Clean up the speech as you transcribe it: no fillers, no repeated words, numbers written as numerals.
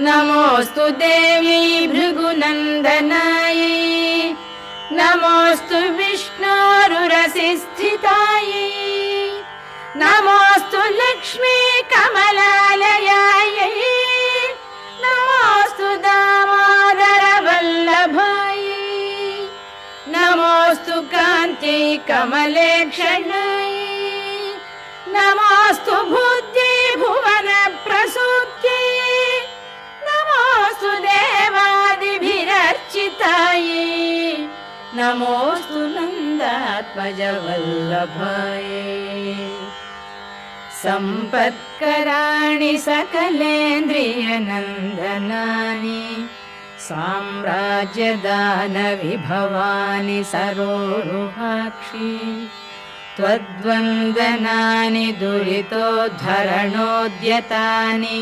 नमोऽस्तु देवी भृगुनन्दनायै नमोऽस्तु विष्णोरुरसि स्थितायै नमोऽस्तु लक्ष्मी कमलालयायै नमोऽस्तु दामोदर वल्लभायै नमोऽस्तु कान्त्यै कमलेक्षणायै नमोऽस्तु बुद्धि भुवन प्रसूत्यै नमोऽस्तु देवादिभिरर्चितायै नमोऽस्तु नन्दात्मज वल्लभायै सम्पत्कराणि सकलेन्द्रियनन्दनानि साम्राज्यदानविभवानि सरोरुहाक्षि त्वद्वन्दनानि दुरितोद्धरणोद्यतानि